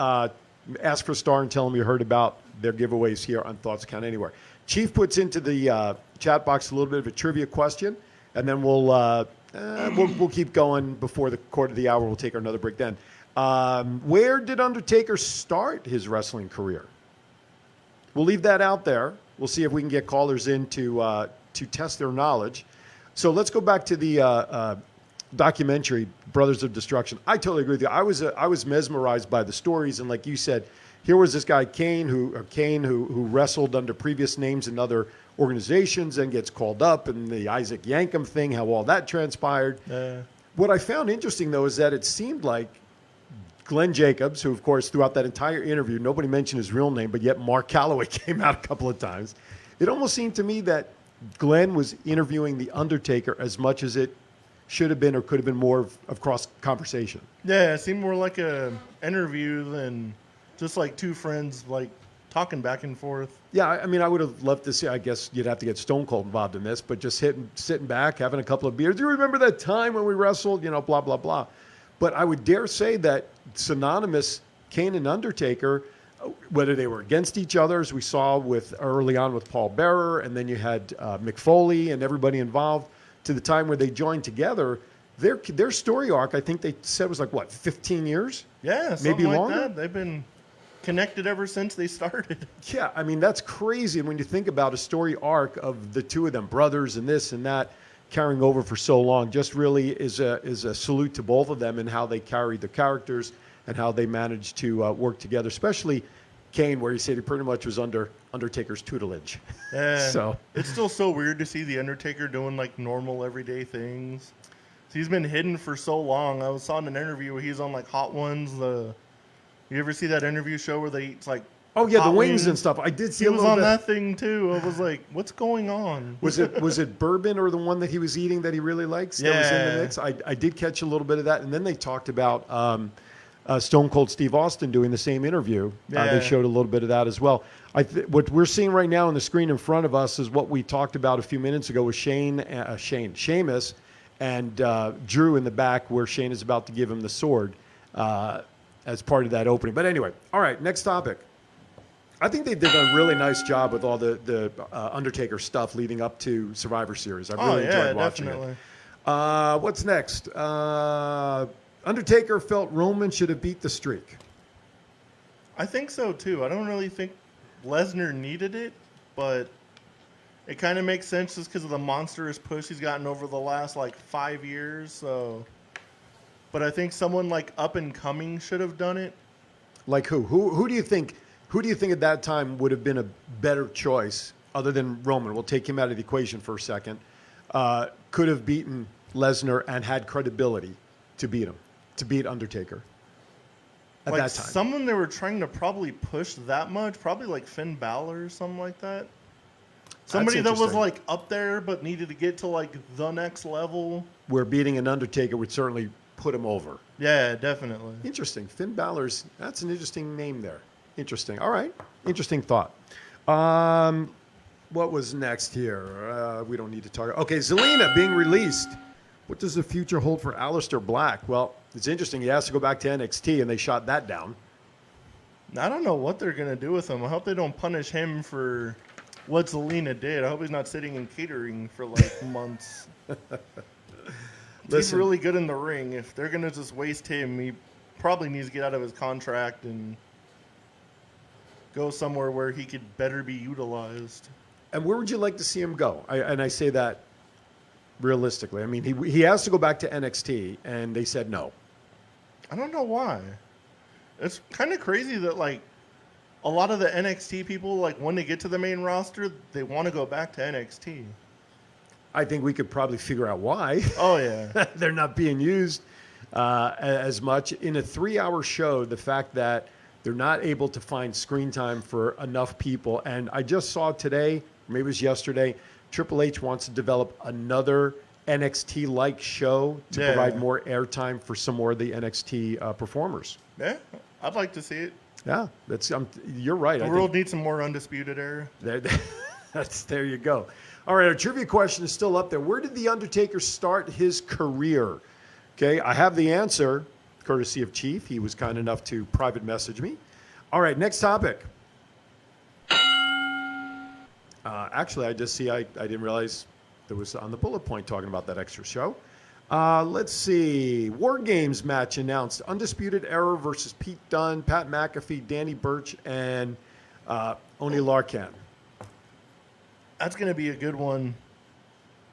ask for Star and tell them you heard about their giveaways here on Thoughts Count Anywhere. Chief puts into the chat box a little bit of a trivia question, and then we'll keep going before the quarter of the hour. We'll take another break then. Where did Undertaker start his wrestling career? We'll leave that out there. We'll see if we can get callers in to test their knowledge. So let's go back to the documentary, Brothers of Destruction. I totally agree with you. I was mesmerized by the stories, and like you said, here was this guy Kane who wrestled under previous names in other organizations and gets called up, and the Isaac Yankem thing, how all that transpired. What I found interesting though is that it seemed like Glenn Jacobs, who of course throughout that entire interview nobody mentioned his real name, but yet Mark Calloway came out a couple of times. It almost seemed to me that Glenn was interviewing the Undertaker as much as it should have been or could have been more of cross conversation. Yeah, it seemed more like a interview than just like two friends like talking back and forth. Yeah, I mean, I would have loved to see, I guess you'd have to get Stone Cold involved in this, but just sitting back, having a couple of beers. Do you remember that time when we wrestled? You know, blah, blah, blah. But I would dare say that synonymous Kane and Undertaker, whether they were against each other, as we saw early on with Paul Bearer, and then you had Mick Foley and everybody involved, to the time where they joined together, their story arc, I think they said was 15 years? Yeah, maybe like longer. that. They've been connected ever since they started. Yeah, I mean, that's crazy. And when you think about a story arc of the two of them, brothers and this and that, carrying over for so long, just really is a salute to both of them and how they carried the characters and how they managed to work together, especially Kane, where he said he pretty much was under Undertaker's tutelage. Yeah. So it's still so weird to see the Undertaker doing like normal everyday things. So he's been hidden for so long. I saw in an interview where he's on like Hot Ones. You ever see that interview show where they eat like? oh yeah, hot the wings and stuff. I did see He a was little on bit. that thing too. I was like, what's going on? Was it bourbon or the one that he was eating that he really likes that was in the Yeah. mix? I did catch a little bit of that, and then they talked about Stone Cold Steve Austin doing the same interview. Yeah. They showed a little bit of that as well. What we're seeing right now on the screen in front of us is what we talked about a few minutes ago with Sheamus, and Drew in the back, where Shane is about to give him the sword as part of that opening. But anyway, all right, next topic. I think they did a really nice job with all the Undertaker stuff leading up to Survivor Series. I really enjoyed watching definitely. it. What's next? Undertaker felt Roman should have beat the streak. I think so too. I don't really think Lesnar needed it, but it kind of makes sense just because of the monstrous push he's gotten over the last like 5 years. So, but I think someone like up and coming should have done it. Like who? Who do you think? Who do you think at that time would have been a better choice other than Roman? We'll take him out of the equation for a second. Could have beaten Lesnar and had credibility to beat him, to beat Undertaker at Like that time. someone they were trying to probably push that much, probably like Finn Balor or something like that. Somebody that was interesting. like up there but needed to get to like the next level. Where beating an Undertaker would certainly put him over. Yeah, definitely. Interesting. Finn Balor's, that's an interesting name there. Interesting. All right. Interesting thought. What was next here? We don't need to talk. Okay, Zelina being released. What does the future hold for Aleister Black? Well, it's interesting. He has to go back to NXT, and they shot that down. I don't know what they're going to do with him. I hope they don't punish him for what Zelina did. I hope he's not sitting in catering for like months. He's Listen. really good in the ring. If they're going to just waste him, he probably needs to get out of his contract and go somewhere where he could better be utilized. And where would you like to see him go? And I say that realistically. I mean, he has to go back to NXT, and they said no. I don't know why. It's kind of crazy that like a lot of the NXT people, like when they get to the main roster, they want to go back to NXT. I think we could probably figure out why. Oh yeah. They're not being used as much. In a 3-hour show, the fact that they're not able to find screen time for enough people. And I just saw today, maybe it was yesterday, Triple H wants to develop another NXT-like show to Yeah. provide more airtime for some more of the NXT performers. Yeah, I'd like to see it. Yeah, you're right. The I world think needs some more Undisputed Era. there you go. All right, our trivia question is still up there. Where did The Undertaker start his career? Okay, I have the answer, courtesy of Chief. He was kind enough to private message me. All right, next topic. Actually, I didn't realize there was on the bullet point talking about that extra show. Let's see. War Games match announced. Undisputed Era versus Pete Dunne, Pat McAfee, Danny Burch, and Oni Larkin. That's going to be a good one.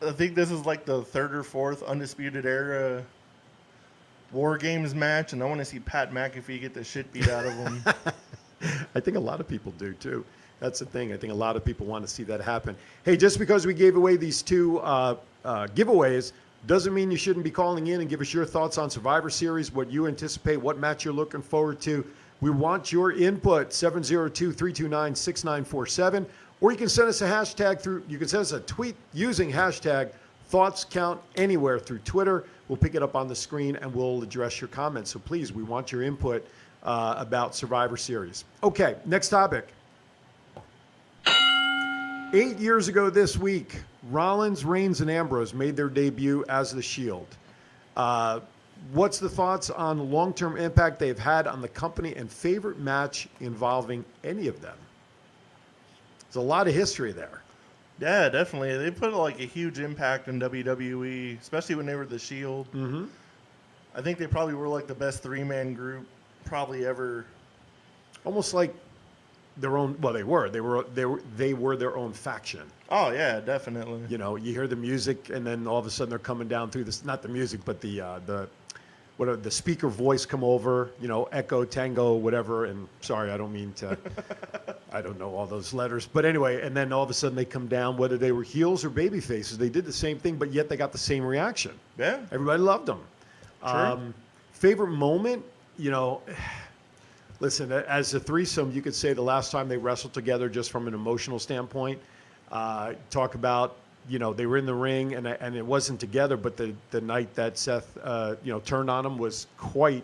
I think this is like the third or fourth Undisputed Era War Games match, and I want to see Pat McAfee get the shit beat out of him. I think a lot of people do, too. That's the thing. I think a lot of people want to see that happen. Hey, just because we gave away these two giveaways doesn't mean you shouldn't be calling in and give us your thoughts on Survivor Series, what you anticipate, what match you're looking forward to. We want your input, 702-329-6947. Or you can send us a hashtag you can send us a tweet using hashtag ThoughtsCountAnywhere through Twitter. We'll pick it up on the screen and we'll address your comments. So please, we want your input about Survivor Series. Okay, next topic. 8 years ago this week, Rollins, Reigns, and Ambrose made their debut as the Shield. What's the thoughts on the long-term impact they've had on the company and favorite match involving any of them? There's a lot of history there. Yeah, definitely. They put like a huge impact in WWE, especially when they were the Shield. Mm-hmm. I think they probably were like the best three-man group probably ever. Almost like their own. Well, they were their own faction. Oh yeah, definitely. You know, you hear the music, and then all of a sudden they're coming down through this. Not the music, but the the speaker voice come over, echo, tango, whatever. And sorry, I don't mean to, I don't know all those letters. But anyway, and then all of a sudden they come down, whether they were heels or baby faces. They did the same thing, but yet they got the same reaction. Yeah. Everybody loved them. Sure. Favorite moment, listen, as a threesome, you could say the last time they wrestled together just from an emotional standpoint. Talk about, they were in the ring and it wasn't together, but the night that Seth, turned on him was quite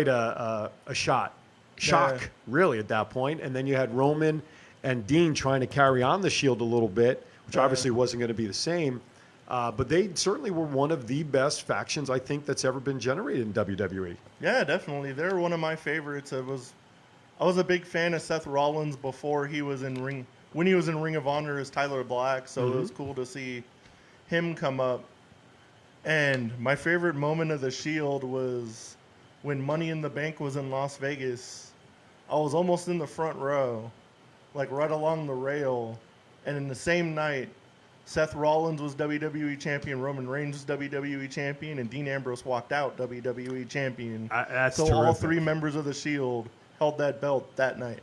a shock, really, at that point. And then you had Roman and Dean trying to carry on the Shield a little bit, which obviously wasn't going to be the same. But they certainly were one of the best factions, I think, that's ever been generated in WWE. Yeah, definitely. They're one of my favorites. I was a big fan of Seth Rollins before he was in Ring. When he was in Ring of Honor as Tyler Black, so it was cool to see him come up. And my favorite moment of the Shield was when Money in the Bank was in Las Vegas. I was almost in the front row, like right along the rail. And in the same night, Seth Rollins was WWE Champion, Roman Reigns was WWE Champion, and Dean Ambrose walked out WWE Champion. That's so terrific. all three members of the Shield held that belt that night.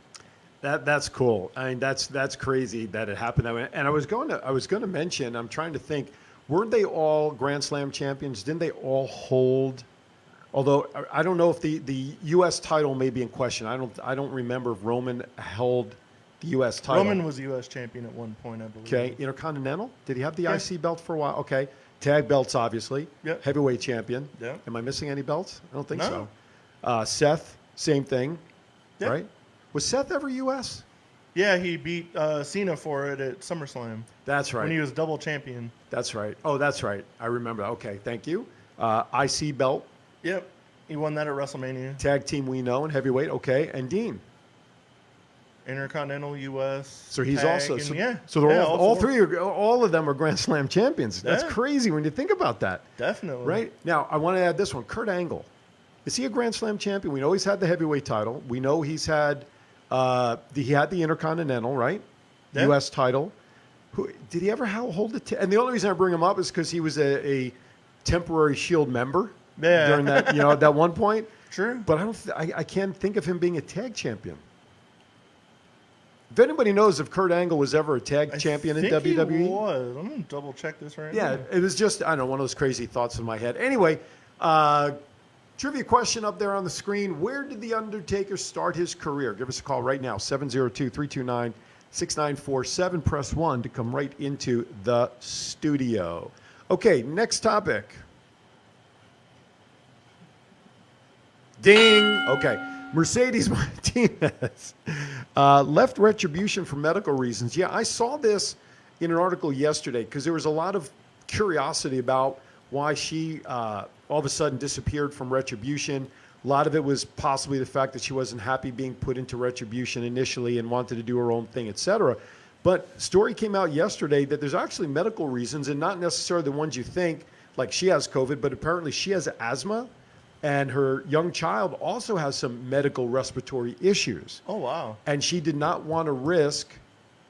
That's cool. I mean, that's crazy that it happened that way. And I was going to mention, I'm trying to think, weren't they all Grand Slam champions? Didn't they all hold? Although I don't know if the U.S. title may be in question. I don't remember if Roman held the U.S. title. Roman was U.S. champion at one point, I believe. Okay, Intercontinental. Did he have the IC belt for a while? Okay, tag belts obviously. Yep. Heavyweight champion. Yep. Am I missing any belts? I don't think No. so. Seth, same thing. Yep. Right? Was Seth ever U.S.? Yeah, he beat Cena for it at SummerSlam. That's right. When he was double champion. That's right. Oh, that's right. I remember. Okay, thank you. IC belt, Yep. He won that at WrestleMania. tag team we know, and heavyweight. Okay, and Dean. Intercontinental, U.S. So he's tag, also and so they're all four. three are all of them are Grand Slam champions. That's Yeah. crazy when you think about that. Definitely. Right? Now, I want to add this one. Kurt Angle. Is he a Grand Slam champion? We know he's had the heavyweight title. We know he's had he had the Intercontinental, right? Yeah. U.S. title. Did he ever hold it? And the only reason I bring him up is because he was a temporary Shield member during that, at that one point. True. But I can't think of him being a tag champion. If anybody knows if Kurt Angle was ever a tag champion in WWE. He was. I'm going to double check this right now. Yeah, it was just, I don't know, one of those crazy thoughts in my head. Anyway, trivia question up there on the screen. Where did The Undertaker start his career? Give us a call right now, 702-329-6947. Press 1 to come right into the studio. Okay, next topic. Ding. Okay. Mercedes Martinez left Retribution for medical reasons. Yeah, I saw this in an article yesterday because there was a lot of curiosity about why she all of a sudden disappeared from Retribution. A lot of it was possibly the fact that she wasn't happy being put into Retribution initially and wanted to do her own thing, etc. But story came out yesterday that there's actually medical reasons, and not necessarily the ones you think, like she has COVID, but apparently she has asthma. And her young child also has some medical respiratory issues. Oh, wow. And she did not want to risk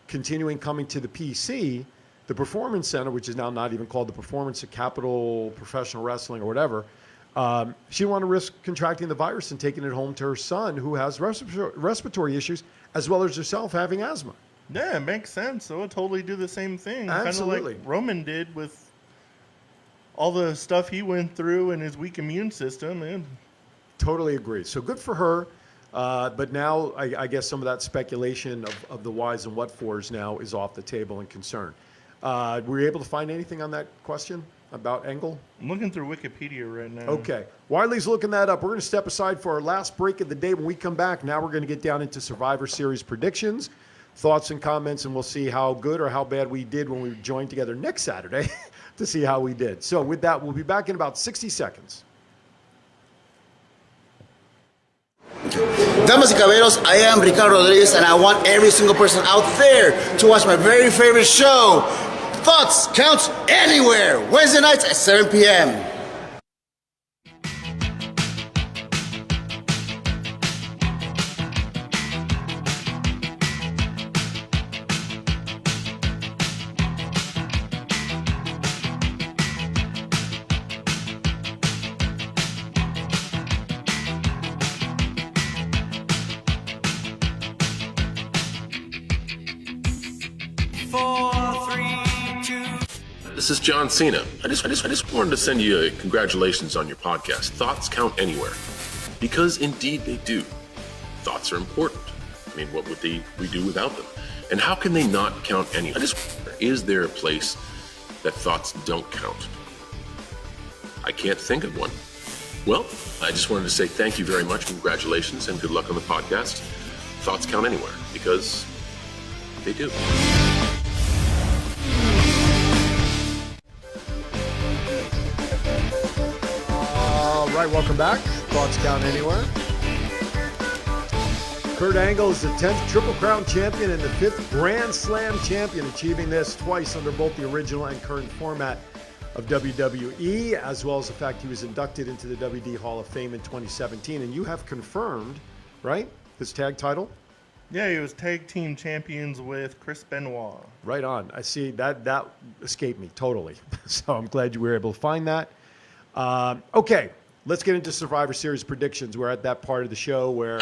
continuing coming to the PC, the Performance Center, which is now not even called the Performance at Capital Professional Wrestling or whatever. She didn't want to risk contracting the virus and taking it home to her son, who has respiratory issues, as well as herself having asthma. Yeah, it makes sense. So it totally do the same thing. Absolutely. Kind of like Roman did with all the stuff he went through and his weak immune system. And Totally agree. So good for her. But now I guess some of that speculation of the whys and what fors now is off the table and concern. Were you able to find anything on that question about Angle? I'm looking through Wikipedia right now. Okay. Wiley's looking that up. We're going to step aside for our last break of the day. When we come back, now we're going to get down into Survivor Series predictions, thoughts and comments, and we'll see how good or how bad we did when we joined together next Saturday to see how we did. So with that, we'll be back in about 60 seconds. Damas y caballeros, I am Ricardo Rodriguez, and I want every single person out there to watch my very favorite show, Thoughts Counts Anywhere, Wednesday nights at 7 p.m. This is John Cena. I just wanted to send you a congratulations on your podcast. Thoughts count anywhere. Because indeed they do. Thoughts are important. I mean, what would we do without them? And how can they not count anywhere? Is there a place that thoughts don't count? I can't think of one. Well, I just wanted to say thank you very much, congratulations, and good luck on the podcast. Thoughts count anywhere, because they do. All right, welcome back. Thoughts count anywhere. Kurt Angle is the 10th Triple Crown champion and the 5th Grand Slam champion, achieving this twice under both the original and current format of WWE, as well as the fact he was inducted into the WWE Hall of Fame in 2017. And you have confirmed, right, his tag title? Yeah, he was tag team champions with Chris Benoit. Right on. I see that escaped me totally. So I'm glad you were able to find that. Okay, let's get into Survivor Series predictions. We're at that part of the show where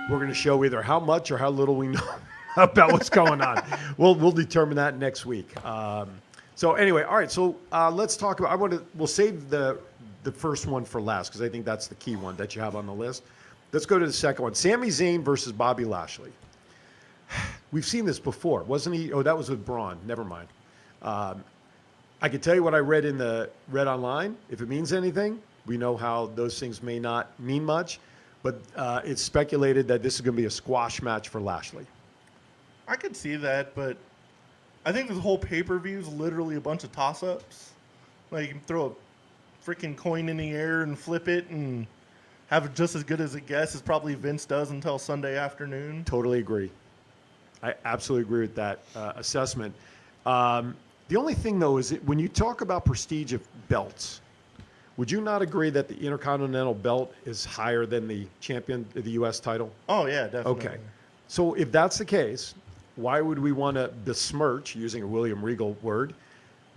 we're going to show either how much or how little we know about what's going on. We'll determine that next week. So anyway, all right. So let's talk about. We'll save the first one for last because I think that's the key one that you have on the list. Let's go to the second one. Sami Zayn versus Bobby Lashley. We've seen this before, wasn't he? Oh, that was with Braun. Never mind. I can tell you what I read online. If it means anything, we know how those things may not mean much, but it's speculated that this is going to be a squash match for Lashley. I could see that, but I think this whole pay-per-view is literally a bunch of toss-ups. Like, you can throw a freaking coin in the air and flip it and have it just as good as a guess as probably Vince does until Sunday afternoon. Totally agree. I absolutely agree with that assessment. The only thing, though, is when you talk about prestige of belts, would you not agree that the Intercontinental belt is higher than the champion, the U.S. title? Oh, yeah, definitely. Okay. So if that's the case, why would we want to besmirch, using a William Regal word,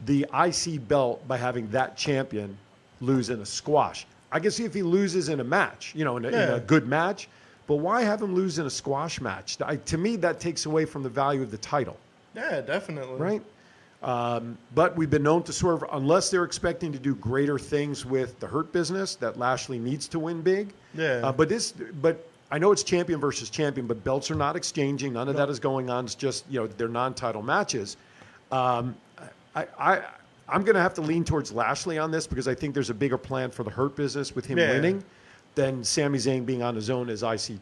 the IC belt by having that champion lose in a squash? I can see if he loses in a match, in a good match, but why have him lose in a squash match? To me, that takes away from the value of the title. Yeah, definitely. Right? But we've been known to swerve, unless they're expecting to do greater things with the Hurt Business, that Lashley needs to win big. Yeah. But I know it's champion versus champion, but belts are not exchanging. None of that is going on. It's just, they're non-title matches. I'm going to have to lean towards Lashley on this because I think there's a bigger plan for the Hurt Business with him winning than Sami Zayn being on his own as IC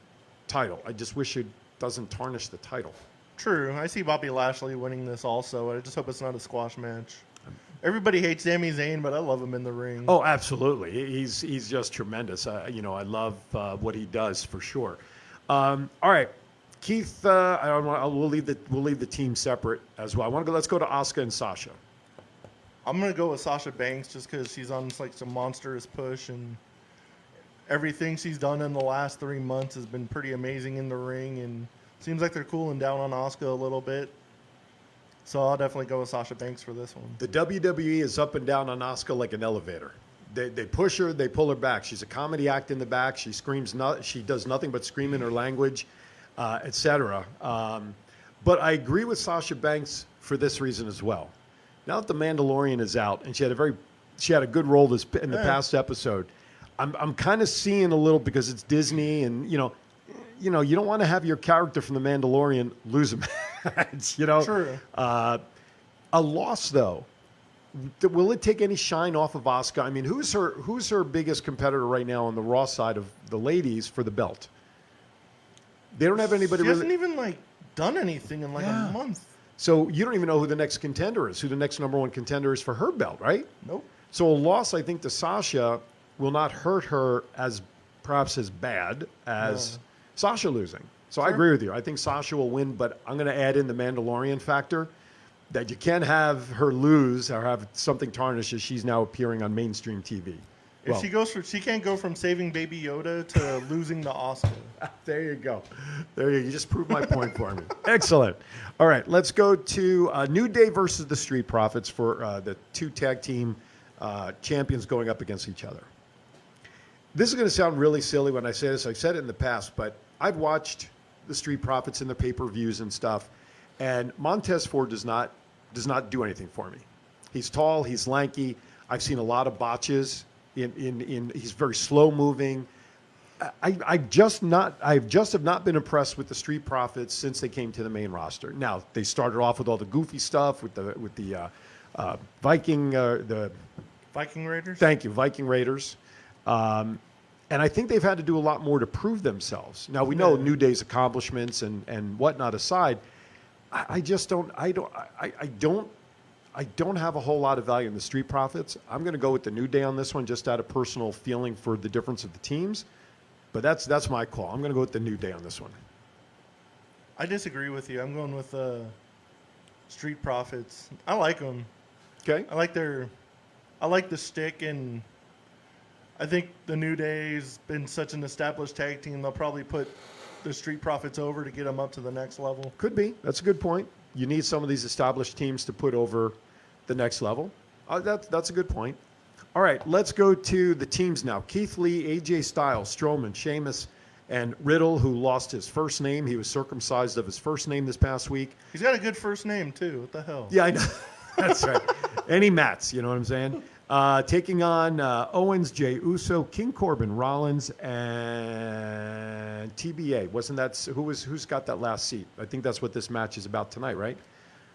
title. I just wish it doesn't tarnish the title. True. I see Bobby Lashley winning this also. I just hope it's not a squash match. Everybody hates Sami Zayn, but I love him in the ring. Oh, absolutely. He's just tremendous. I love what he does for sure. All right, Keith. We'll leave the team separate as well. Let's go to Asuka and Sasha. I'm gonna go with Sasha Banks just because she's on some monstrous push, and everything she's done in the last 3 months has been pretty amazing in the ring, and seems like they're cooling down on Asuka a little bit. So I'll definitely go with Sasha Banks for this one. The WWE is up and down on Asuka like an elevator. They push her, they pull her back. She's a comedy act in the back. She screams. She does nothing but scream in her language, etc. But I agree with Sasha Banks for this reason as well. Now that the Mandalorian is out, and she had a good role in the past episode, I'm kind of seeing a little, because it's Disney, and you don't want to have your character from the Mandalorian lose a match. True. A loss, though, will it take any shine off of Asuka? I mean, who's her biggest competitor right now on the Raw side of the ladies for the belt? They don't have anybody. She hasn't even done anything in a month. So you don't even know who the next contender is, who the next number one contender is for her belt, right? Nope. So a loss, I think, to Sasha will not hurt her perhaps as bad as Sasha losing. So I agree with you. I think Sasha will win, but I'm going to add in the Mandalorian factor, that you can't have her lose or have something tarnished as she's now appearing on mainstream TV. If she can't go from saving Baby Yoda to losing to Asuka. There you go. You just proved my point for me. Excellent. All right, let's go to New Day versus the Street Profits for the two tag team champions going up against each other. This is going to sound really silly when I say this. I've said it in the past, but I've watched the Street Profits in the pay-per-views and stuff, and Montez Ford does not do anything for me. He's tall. He's lanky. I've seen a lot of botches. He's very slow moving. I've just have not been impressed with the Street Profits since they came to the main roster. Now they started off with all the goofy stuff with the Viking Raiders. Thank you, Viking Raiders. And I think they've had to do a lot more to prove themselves. Now we know New Day's accomplishments and whatnot aside, I don't have a whole lot of value in the Street Profits. I'm going to go with the New Day on this one, just out of personal feeling for the difference of the teams. But that's my call. I'm going to go with the New Day on this one. I disagree with you. I'm going with Street Profits. I like them. Okay. I like the stick, and I think the New Day's been such an established tag team. They'll probably put the Street Profits over to get them up to the next level. Could be. That's a good point. You need some of these established teams to put over the next level. That's a good point. All right, let's go to the teams now. Keith Lee, AJ Styles, Strowman, Sheamus, and Riddle, who lost his first name. He was circumcised of his first name this past week. He's got a good first name, too. What the hell? Yeah, I know. That's right. Any Mats, you know what I'm saying? Taking on Owens, Jey Uso, King Corbin, Rollins, and TBA. Wasn't that who's got that last seat? I think that's what this match is about tonight, right?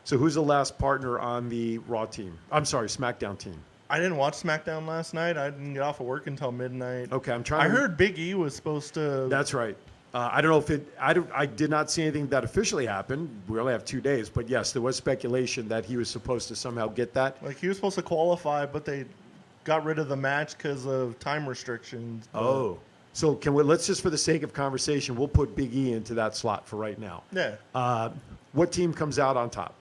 So who's the last partner on the Raw team? I'm sorry, SmackDown team. I didn't watch SmackDown last night. I didn't get off of work until midnight. Okay, I heard Big E was supposed to. That's right. I don't know if it. I did not see anything that officially happened. We only have 2 days, but yes, there was speculation that he was supposed to somehow get that. Like he was supposed to qualify, but they got rid of the match because of time restrictions. Oh, so let's just for the sake of conversation, we'll put Big E into that slot for right now. Yeah. What team comes out on top?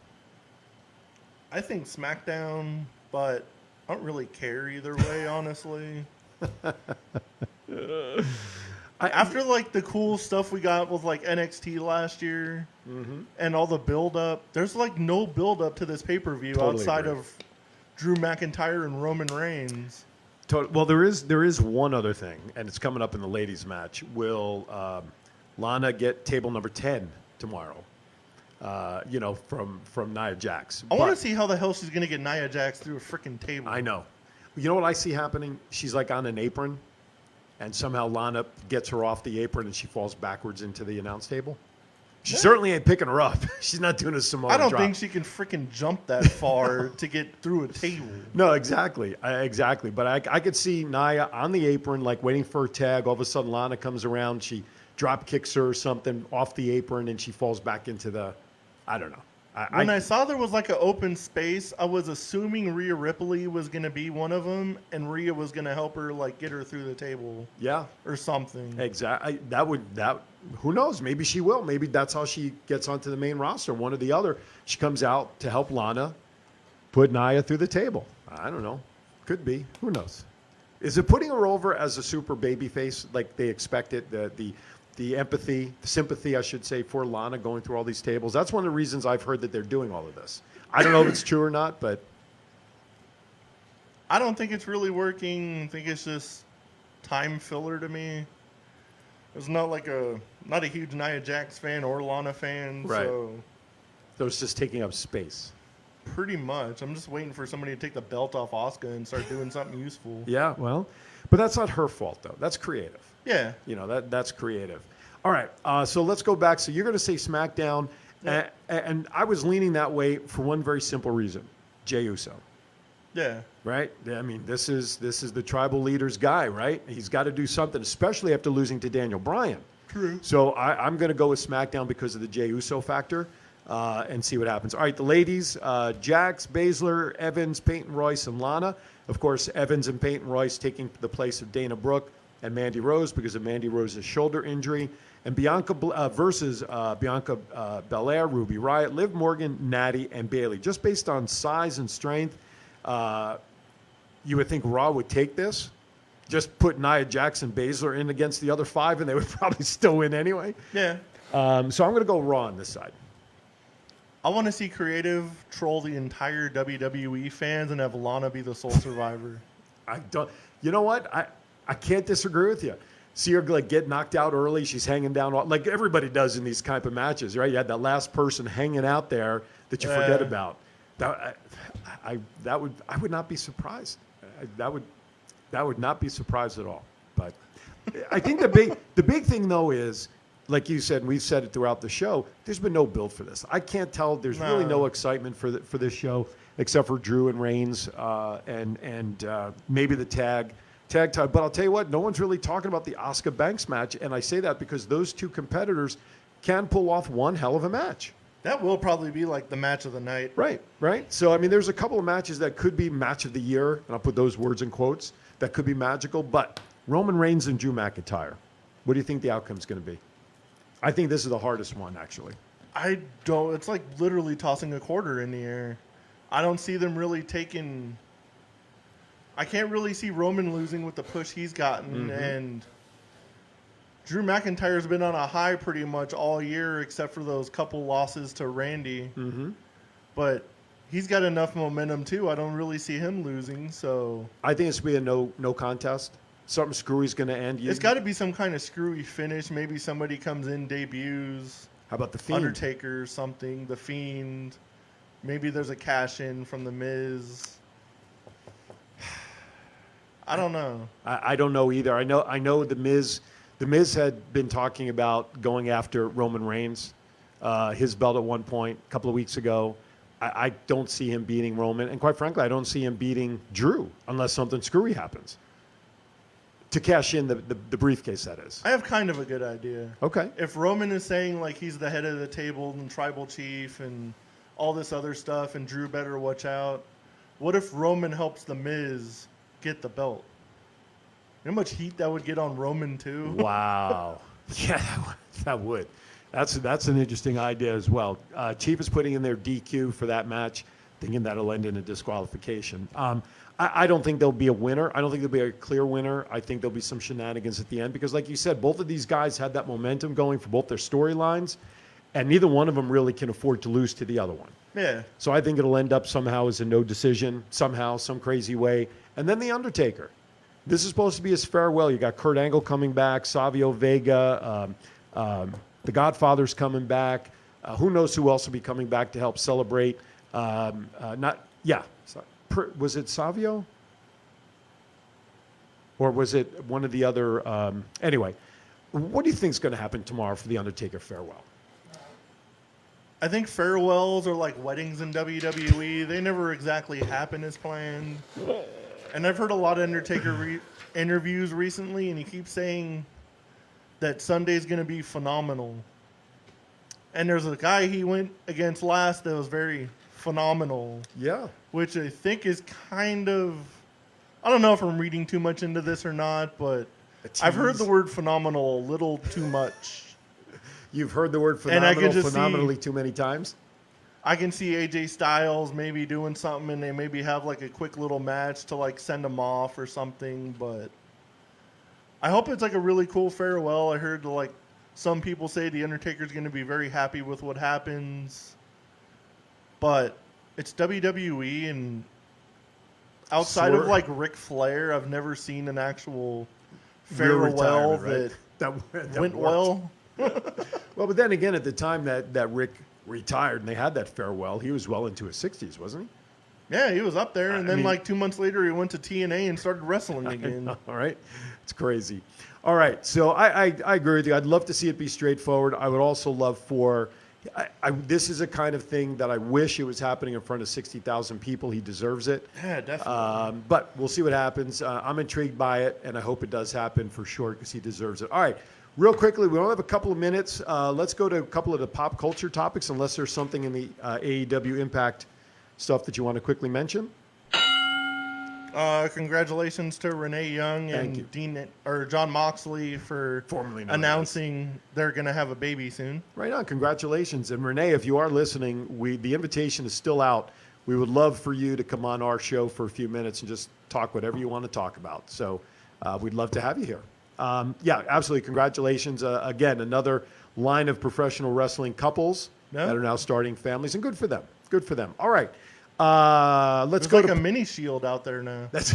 I think SmackDown, but I don't really care either way, honestly. After like the cool stuff we got with like NXT last year and all the build up, there's like no build up to this pay-per-view outside of Drew McIntyre and Roman Reigns. Well, there is one other thing, and it's coming up in the ladies' match. Will Lana get table number 10 tomorrow? From Nia Jax. I want to see how the hell she's going to get Nia Jax through a freaking table. I know. You know what I see happening? She's like on an apron, and somehow Lana gets her off the apron, and she falls backwards into the announce table. She certainly ain't picking her up. She's not doing a Samoa drop. I don't think she can freaking jump that far to get through a table. No, exactly. But I could see Nia on the apron, like waiting for a tag. All of a sudden, Lana comes around. She drop kicks her or something off the apron, and she falls back into the... I don't know. When I saw there was like an open space, I was assuming Rhea Ripley was going to be one of them, and Rhea was going to help her like get her through the table. Yeah, or something. Exactly. Who knows? Maybe she will. Maybe that's how she gets onto the main roster. One or the other. She comes out to help Lana put Nia through the table. I don't know. Could be. Who knows? Is it putting her over as a super baby face like they expected? The empathy, the sympathy, I should say, for Lana going through all these tables. That's one of the reasons I've heard that they're doing all of this. I don't know if it's true or not, but... I don't think it's really working. I think it's just time filler to me. It's not a huge Nia Jax fan or Lana fan. Right. So it's just taking up space. Pretty much. I'm just waiting for somebody to take the belt off Asuka and start doing something useful. Yeah, well, but that's not her fault, though. That's creative. Yeah. That's creative. All right, so let's go back. So you're going to say SmackDown, yeah. and I was leaning that way for one very simple reason. Jey Uso. Yeah. Right? I mean, this is the tribal leader's guy, right? He's got to do something, especially after losing to Daniel Bryan. True. So I'm going to go with SmackDown because of the Jey Uso factor and see what happens. All right, the ladies, Jax, Baszler, Evans, Peyton Royce, and Lana. Of course, Evans and Peyton Royce taking the place of Dana Brooke and Mandy Rose because of Mandy Rose's shoulder injury. And Bianca versus Bianca Belair, Ruby Riott, Liv Morgan, Natty, and Bayley. Just based on size and strength, you would think Raw would take this. Just put Nia Jax and Baszler in against the other 5, and they would probably still win anyway. Yeah. So I'm going to go Raw on this side. I want to see creative troll the entire WWE fans and have Lana be the sole survivor. I don't. You know what? I can't disagree with you. See her like get knocked out early. She's hanging down like everybody does in these type of matches, right? You had that last person hanging out there that you forget about. I would not be surprised. That would not be surprised at all. But I think the big thing though is, like you said, and we've said it throughout the show, there's been no build for this. I can't tell. There's really no excitement for this show except for Drew and Reigns and maybe the tag time. But I'll tell you what, no one's really talking about the Asuka Banks match, and I say that because those two competitors can pull off one hell of a match. That will probably be like the match of the night. Right. So, I mean, there's a couple of matches that could be match of the year, and I'll put those words in quotes, that could be magical. But Roman Reigns and Drew McIntyre, what do you think the outcome's going to be? I think this is the hardest one, actually. I don't. It's like literally tossing a quarter in the air. I don't see them really taking. I can't really see Roman losing with the push he's gotten, and Drew McIntyre's been on a high pretty much all year, except for those couple losses to Randy. But he's got enough momentum too. I don't really see him losing. So I think it's going to be a no contest. Something screwy's going to end. It's got to be some kind of screwy finish. Maybe somebody comes in, debuts. How about the Fiend? Undertaker or something. The Fiend. Maybe there's a cash in from the Miz. I don't know. I don't know either. I know the Miz. The Miz had been talking about going after Roman Reigns, his belt at one point a couple of weeks ago. I don't see him beating Roman, and quite frankly, I don't see him beating Drew unless something screwy happens to cash in the briefcase. That is. I have kind of a good idea. Okay. If Roman is saying like he's the head of the table and tribal chief and all this other stuff, and Drew better watch out, what if Roman helps the Miz get the belt? You know how much heat that would get on Roman too? Wow. Yeah, that would. That's an interesting idea as well. Chief is putting in their DQ for that match, thinking that'll end in a disqualification. I don't think there'll be a winner. I don't think there'll be a clear winner. I think there'll be some shenanigans at the end because, like you said, both of these guys had that momentum going for both their storylines, and neither one of them really can afford to lose to the other one. Yeah. So I think it'll end up somehow as a no decision, somehow, some crazy way. And then The Undertaker. This is supposed to be his farewell. You got Kurt Angle coming back, Savio Vega, The Godfather's coming back. Who knows who else will be coming back to help celebrate? Was it Savio? Or was it one of the other? Anyway, what do you think is going to happen tomorrow for The Undertaker farewell? I think farewells are like weddings in WWE. They never exactly happen as planned. And I've heard a lot of Undertaker interviews recently, and he keeps saying that Sunday's going to be phenomenal. And there's a guy he went against last that was very phenomenal. Yeah. Which I think is kind of... I don't know if I'm reading too much into this or not, but I've heard the word phenomenal a little too much. You've heard the word phenomenal phenomenally too many times? I can see AJ Styles maybe doing something, and they maybe have like a quick little match to like send him off or something, but I hope it's like a really cool farewell. I heard like some people say The Undertaker's going to be very happy with what happens, but it's WWE, and outside of like Ric Flair, I've never seen an actual farewell that went well. Well, but then again, at the time that Rick retired and they had that farewell, he was well into his 60s, wasn't he? Yeah, he was up there, and then like 2 months later, he went to TNA and started wrestling again. All right, it's crazy. All right, so I agree with you. I'd love to see it be straightforward. I would also love for this is a kind of thing that I wish it was happening in front of 60,000 people. He deserves it. Yeah, definitely. But we'll see what happens. I'm intrigued by it, and I hope it does happen for sure because he deserves it. All right. Real quickly, we only have a couple of minutes. Let's go to a couple of the pop culture topics, unless there's something in the AEW Impact stuff that you want to quickly mention. Congratulations to Renee Young and John Moxley for announcing they're going to have a baby soon. Right on. Congratulations. And Renee, if you are listening, the invitation is still out. We would love for you to come on our show for a few minutes and just talk whatever you want to talk about. So we'd love to have you here. Yeah, absolutely. Congratulations. Again, another line of professional wrestling couples that are now starting families, and good for them. Good for them. All right. Let's go to a mini Shield out there now. That's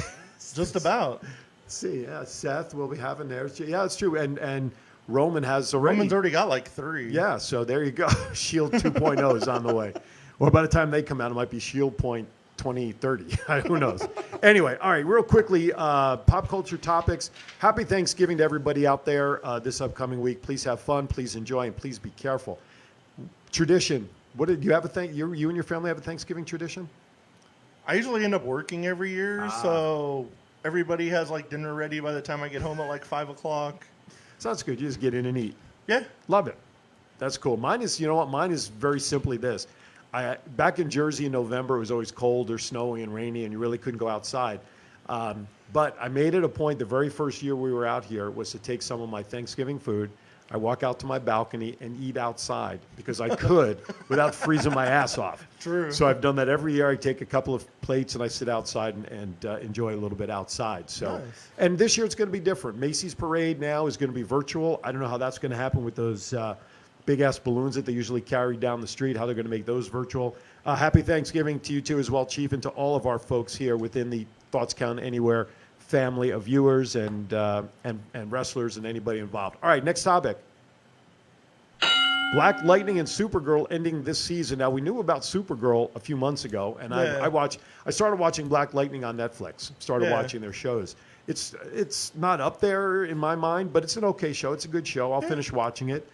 just about. Let's see. Yeah, Seth will be having theirs. Yeah, it's true. And Roman's already got like 3. Yeah, so there you go. Shield 2.0 is on the way. Or by the time they come out, it might be Shield Point 2030. Who knows? Anyway, all right, real quickly, pop culture topics. Happy Thanksgiving to everybody out there this upcoming week. Please have fun, please enjoy, and please be careful. Tradition. What did you have you and your family have a Thanksgiving tradition? I usually end up working every year, so everybody has like dinner ready by the time I get home at like 5 o'clock. Sounds good. You just get in and eat. Yeah. Love it. That's cool. Mine is, you know what? Mine is very simply this. Back in Jersey in November, it was always cold or snowy and rainy, and you really couldn't go outside. But I made it a point the very first year we were out here was to take some of my Thanksgiving food. I walk out to my balcony and eat outside because I could without freezing my ass off. True. So I've done that every year. I take a couple of plates and I sit outside and enjoy a little bit outside. So, nice. And this year it's going to be different. Macy's Parade now is going to be virtual. I don't know how that's going to happen with those big-ass balloons that they usually carry down the street, how they're going to make those virtual. Happy Thanksgiving to you, too, as well, Chief, and to all of our folks here within the Thoughts Count Anywhere family of viewers and wrestlers and anybody involved. All right, next topic. Black Lightning and Supergirl ending this season. Now, we knew about Supergirl a few months ago, and I started watching Black Lightning on Netflix, started watching their shows. It's not up there in my mind, but it's an okay show. It's a good show. I'll finish watching it.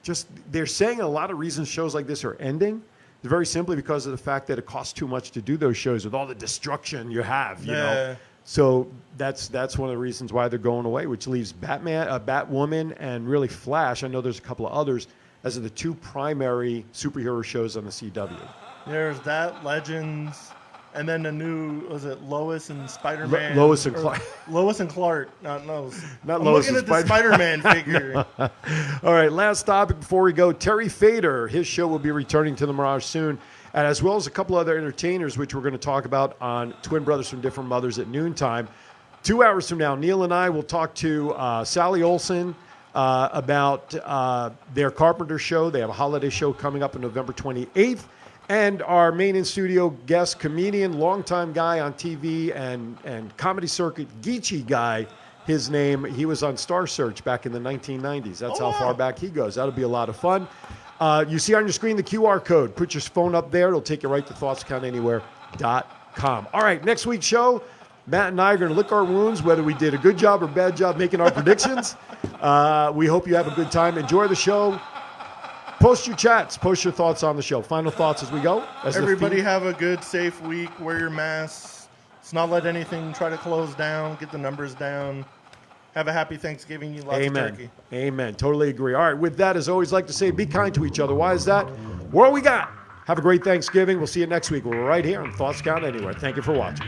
Just they're saying a lot of reasons shows like this are ending. It's very simply because of the fact that it costs too much to do those shows with all the destruction you have, you know. So that's one of the reasons why they're going away, which leaves Batwoman, and really Flash. I know there's a couple of others as the two primary superhero shows on the CW. There's that, Legends, and then the new, was it Lois and Spider-Man? Lois and Clark. Lois and Clark, not Lois. Not I'm Lois looking and at the Spider-Man figure. All right, last topic before we go. Terry Fader, his show will be returning to the Mirage soon, and as well as a couple other entertainers, which we're going to talk about on Twin Brothers from Different Mothers at noontime. 2 hours from now, Neil and I will talk to Sally Olsen about their Carpenter show. They have a holiday show coming up on November 28th. And our main in-studio guest, comedian, longtime guy on TV and comedy circuit, Geechee guy, his name, he was on Star Search back in the 1990s. That's how far back he goes. That'll be a lot of fun. You see on your screen the QR code. Put your phone up there. It'll take you right to thoughtscountanywhere.com. All right, next week's show, Matt and I are going to lick our wounds, whether we did a good job or bad job making our predictions. We hope you have a good time. Enjoy the show. Post your chats. Post your thoughts on the show. Final thoughts as we go. Everybody have a good, safe week. Wear your masks. Let's not let anything try to close down. Get the numbers down. Have a happy Thanksgiving. Eat lots of turkey. Amen. Totally agree. All right. With that, as always, like to say, be kind to each other. Why is that? We're all we got. Have a great Thanksgiving. We'll see you next week. We're right here on Thoughts Count Anywhere. Thank you for watching.